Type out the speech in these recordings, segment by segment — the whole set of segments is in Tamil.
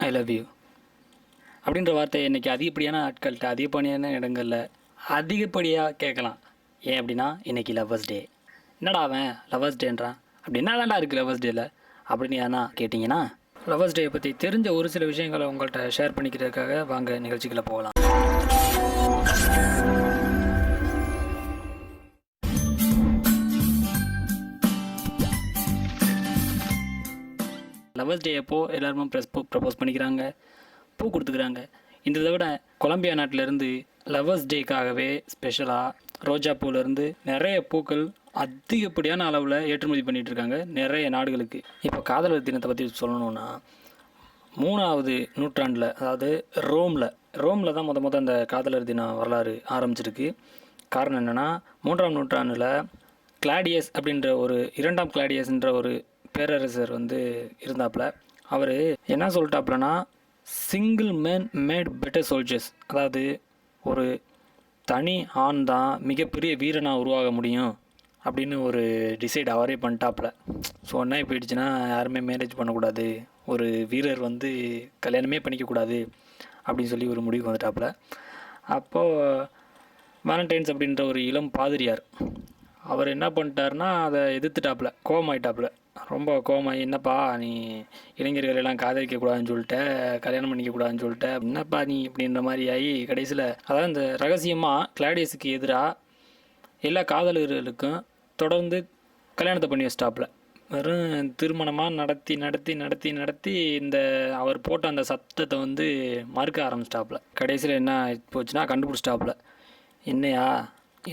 ஐ லவ் யூ அப்படின்ற வார்த்தை இன்றைக்கி அதிகப்படியான ஆட்கள்கிட்ட அதிகப்படியான இடங்களில் அதிகப்படியாக கேட்கலாம். ஏன் அப்படின்னா இன்றைக்கி லவ்வர்ஸ் டே. என்னடா அவன் லவ்வர்ஸ் டேன்றான், அப்படி என்ன தான்டா இருக்குது லவ்வர்ஸ் டேயில் அப்படின்னு ஏன்னா கேட்டிங்கன்னா, லவ்வர்ஸ் டேயை பற்றி தெரிஞ்ச ஒரு சில விஷயங்களை உங்கள்கிட்ட ஷேர் பண்ணிக்கிறதுக்காக வாங்க நிகழ்ச்சிகளை போகலாம். லவ்வர்ஸ் டே அப்போ எல்லாருமே ப்ரப்போஸ் பண்ணிக்கிறாங்க, பூ கொடுத்துக்கிறாங்க. இந்த விட கொலம்பியா நாட்டிலேருந்து லவ்வர்ஸ் டேக்காகவே ஸ்பெஷலாக ரோஜா பூவிலேருந்து நிறைய பூக்கள் அதிகப்படியான அளவில் ஏற்றுமதி பண்ணிகிட்டு இருக்காங்க நிறைய நாடுகளுக்கு. இப்போ காதலர் தினத்தை பற்றி சொல்லணுன்னா 3வது நூற்றாண்டில், அதாவது ரோமில் தான் முத அந்த காதலர் தினம் வரலாறு ஆரம்பிச்சிருக்கு. காரணம் என்னென்னா 3ஆம் நூற்றாண்டில் கிளாடியஸ் அப்படின்ற ஒரு 2ஆம் கிளாடியஸ்ன்ற ஒரு பேரரசர் இருந்தாப்புல. அவர் என்ன சொல்லிட்டாப்புலனா, single man made better soldiers, அதாவது ஒரு தனி ஆண் தான் மிகப்பெரிய வீரனாக உருவாக முடியும் அப்படின்னு ஒரு டிசைட் அவரே பண்ணிட்டாப்புல. ஸோ என்ன போயிடுச்சுன்னா, யாருமே மேரேஜ் பண்ணக்கூடாது, ஒரு வீரர் கல்யாணமே பண்ணிக்கக்கூடாது அப்படின்னு சொல்லி ஒரு முடிவுக்கு வந்துட்டாப்புல. அப்போது வேலண்டைன்ஸ் அப்படின்ற ஒரு இளம் பாதிரியார் அவர் என்ன பண்ணிட்டாருன்னா, அதை எதிர்த்துட்டாப்புல, கோபமாயிட்டாப்புல. ரொம்ப கோபமாகி, என்னப்பா நீ இளைஞர்கள் எல்லாம் காதலிக்கக்கூடாதுன்னு சொல்லிட்ட, கல்யாணம் பண்ணிக்கக்கூடாதுன்னு சொல்லிட்ட, என்னப்பா நீ இப்படின்ற மாதிரி ஆகி கடைசியில், அதாவது இந்த ரகசியமாக கிளாடியஸுக்கு எதிராக எல்லா காதலர்களுக்கும் தொடர்ந்து கல்யாணத்தை பண்ணி வச்சிட்டாப்புல. வெறும் திருமணமாக நடத்தி இந்த அவர் போட்ட அந்த சத்தத்தை மறுக்க ஆரம்பிச்சிட்டாப்புல. கடைசியில் என்ன போச்சுன்னா, கண்டுபிடிச்சிட்டாப்புல. என்னையா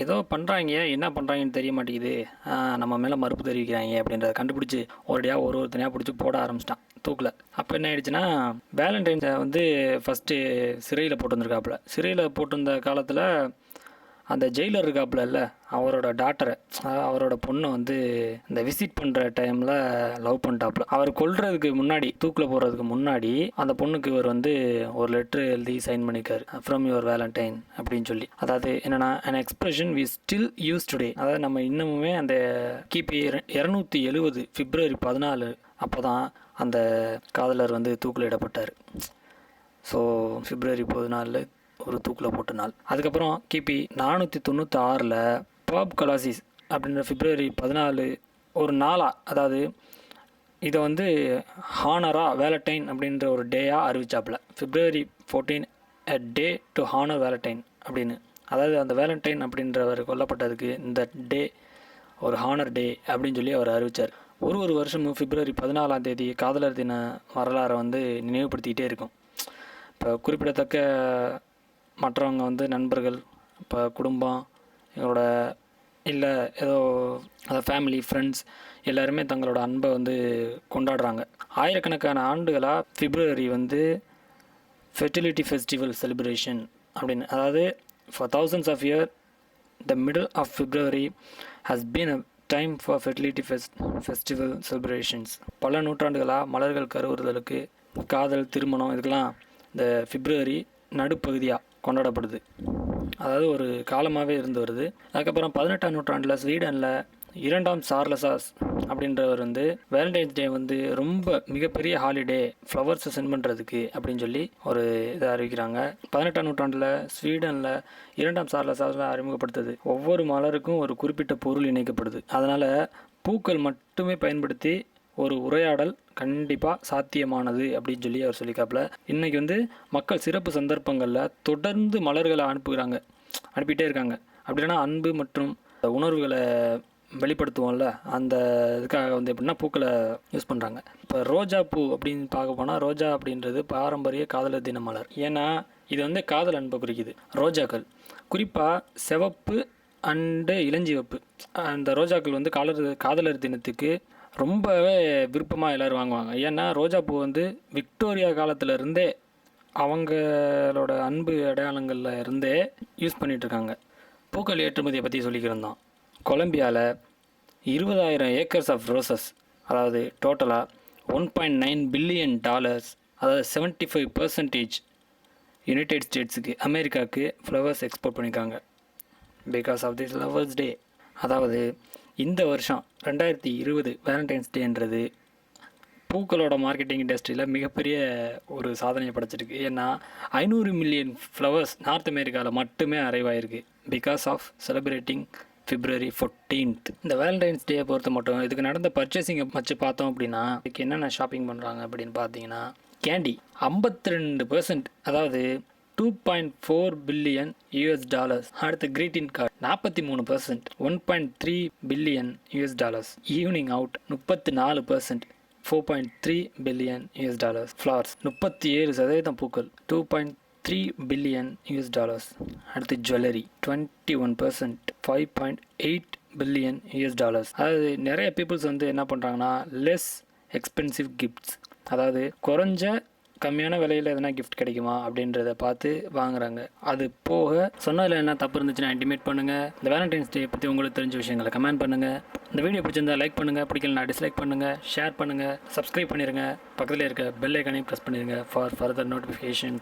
ஏதோ பண்ணுறாங்க, என்ன பண்ணுறாங்கன்னு தெரிய மாட்டேங்குது, நம்ம மேலே மறுப்பு தெரிவிக்கிறாங்க அப்படின்றத கண்டுபிடிச்சி ஒருத்தனையாக பிடிச்சி போட ஆரம்பிச்சிட்டான் தூக்கில். அப்போ என்ன ஆயிடுச்சுன்னா, வேலண்டைன்ஸை ஃபஸ்ட்டு சிறையில் போட்டுருந்துருக்காப்புல. சிறையில் போட்டிருந்த காலத்தில் அந்த ஜெயிலர் இருக்காப்புல, அவரோட டாட்டரை, அவரோட பொண்ணை இந்த விசிட் பண்ணுற டைமில் லவ் பண்ணிட்டாப்புல. அவர் கொல்றதுக்கு முன்னாடி, தூக்கில் போடுறதுக்கு முன்னாடி அந்த பொண்ணுக்கு இவர் ஒரு லெட்ரு எழுதி சைன் பண்ணியிருக்காரு, ஃப்ரம் யுவர் வேலண்டைன் அப்படின்னு சொல்லி. அதாவது என்னென்னா, an expression we still use today, அதாவது நம்ம இன்னமுமே அந்த கிபி 270 பிப்ரவரி 14 அப்போ தான் அந்த காதலர் தூக்கில் இடப்பட்டார். ஸோ பிப்ரவரி 14 ஒரு தூக்கில் போட்ட நாள். அதுக்கப்புறம் கிபி 496 பாப் கலாசிஸ் அப்படின்ற பிப்ரவரி 14 ஒரு நாளாக, அதாவது இதை ஹானரா வேலண்டைன் அப்படின்ற ஒரு டேயாக அறிவிச்சாப்புல. பிப்ரவரி 14 a day to honor Valentine அப்படின்னு. அதாவது அந்த வேலண்டைன் அப்படின்றவர் கொல்லப்பட்டதுக்கு இந்த டே ஒரு ஹானர் டே அப்படின்னு சொல்லி அவர் அறிவித்தார். ஒரு வருஷமும் பிப்ரவரி 14ஆம் தேதி காதலர் தின வரலாறை நினைவுபடுத்திக்கிட்டே இருக்கும். இப்போ குறிப்பிடத்தக்க மற்றவங்க நண்பர்கள், இப்போ குடும்பம், எங்களோட இல்லை ஏதோ ஃபேமிலி ஃப்ரெண்ட்ஸ் எல்லாருமே தங்களோட அன்பை கொண்டாடுறாங்க. ஆயிரக்கணக்கான ஆண்டுகளாக பிப்ரவரி ஃபெர்டிலிட்டி ஃபெஸ்டிவல் செலிப்ரேஷன் அப்படின்னு, அதாவது for thousands of years the middle of February has been a time for fertility festival celebrations. பல நூற்றாண்டுகளாக மலர்கள் கருவுறுதலுக்கு, காதல், திருமணம் இதுக்கெல்லாம் இந்த பிப்ரவரி நடுப்பகுதியாக கொண்டாடப்படுது. அதாவது ஒரு காலமாகவே இருந்து வருது. அதுக்கப்புறம் 18ஆம் நூற்றாண்டில் ஸ்வீடனில் 2ஆம் சார்லஸ் அப்படின்றவர் வேலண்டைன்ஸ் டே ரொம்ப மிகப்பெரிய ஹாலிடே, ஃப்ளவர்ஸை சென்ட் பண்ணுறதுக்கு அப்படின்னு சொல்லி ஒரு இதை அறிவிக்கிறாங்க. 18ஆம் நூற்றாண்டில் ஸ்வீடனில் 2ஆம் சார்லஸ் அறிமுகப்படுத்துது. ஒவ்வொரு மலருக்கும் ஒரு குறிப்பிட்ட பொருள் இணைக்கப்படுது. அதனால் பூக்கள் மட்டுமே பயன்படுத்தி ஒரு உரையாடல் கண்டிப்பாக சாத்தியமானது அப்படின்னு சொல்லி அவர் சொல்லிக்காப்புல. இன்றைக்கி மக்கள் சிறப்பு சந்தர்ப்பங்களில் தொடர்ந்து மலர்களை அனுப்பிட்டே இருக்காங்க. அப்படின்னா அன்பு மற்றும் உணர்வுகளை வெளிப்படுத்துவோம்ல, அந்த இதுக்காக எப்படின்னா பூக்களை யூஸ் பண்ணுறாங்க. இப்போ ரோஜா பூ அப்படின்னு பார்க்க போனால், ரோஜா அப்படின்றது பாரம்பரிய காதலர் தின மலர். ஏன்னா இது காதல் அன்பை குறிக்குது. ரோஜாக்கள் குறிப்பாக சிவப்பு அண்டு இளஞ்சிவப்பு, அந்த ரோஜாக்கள் காதலர் தினத்துக்கு ரொம்பவே விருப்பமாக எல்லோரும் வாங்குவாங்க. ஏன்னா ரோஜா பூ விக்டோரியா காலத்திலருந்தே அவங்களோட அன்பு அடையாளங்களில் இருந்தே யூஸ் பண்ணிகிட்ருக்காங்க. பூக்கள் ஏற்றுமதியை பற்றி சொல்லிக்கிருந்தோம். கொலம்பியாவில் 20,000 ஏக்கர்ஸ் ஆஃப் ரோசஸ், அதாவது டோட்டலாக $1.9 பில்லியன், அதாவது 75% யுனைடெட் ஸ்டேட்ஸுக்கு, அமெரிக்காவுக்கு ஃப்ளவர்ஸ் எக்ஸ்போர்ட் பண்ணியிருக்காங்க because of this lovers day. அதாவது இந்த வருஷம் 2020 வேலண்டைன்ஸ் டேன்றது பூக்களோட மார்க்கெட்டிங் இண்டஸ்ட்ரியில் மிகப்பெரிய ஒரு சாதனையை படைச்சிருக்கு. ஏன்னா 500 மில்லியன் ஃப்ளவர்ஸ் நார்த் அமெரிக்காவில் மட்டுமே அரைவ் ஆயிருக்கு because of celebrating February 14th. இந்த வேலண்டைன்ஸ் டேயை பொறுத்த மட்டும் இதுக்கு நடந்த பர்ச்சேசிங்கை வச்சு பார்த்தோம் அப்படின்னா இதுக்கு என்னென்ன ஷாப்பிங் பண்ணுறாங்க அப்படின்னு பார்த்தீங்கன்னா கேண்டி 52%, அதாவது 2.4 பில்லியன் US$. அடுத்து greeting card 43%, 1.3 billion US$. Evening out 34%, 4.3 billion US$. Flowers 37% பூக்கள் 2.3 பில்லியன் US$. அடுத்து ஜுவல்லரி 21%, 5.8 பில்லியன் US$. அதாவது நிறைய பீப்புள்ஸ் வந்து என்ன பண்ணுறாங்கன்னா லெஸ் எக்ஸ்பென்சிவ் கிஃப்ட்ஸ், அதாவது கம்மியான விலையில் எதனா கிஃப்ட் கிடைக்குமா அப்படின்றத பார்த்து வாங்குறாங்க. அது போக சொன்னதில் என்ன தப்பு இருந்துச்சுன்னா இன்டிமேட் பண்ணுங்கள். இந்த வேலண்டைன்ஸ் டே பற்றி உங்களுக்கு தெரிஞ்ச விஷயங்களை கமெண்ட் பண்ணுங்கள். இந்த வீடியோ பிடிச்சிருந்தா லைக் பண்ணுங்கள், பிடிக்கலனா டிஸ்லைக் பண்ணுங்கள், ஷேர் பண்ணுங்கள், சப்ஸ்கிரைப் பண்ணிடுங்க, பக்கத்தில் இருக்க பெல் ஐக்கானையும் ப்ரெஸ் பண்ணிடுங்க ஃபார் ஃபர்தர் நோட்டிஃபிகேஷன்.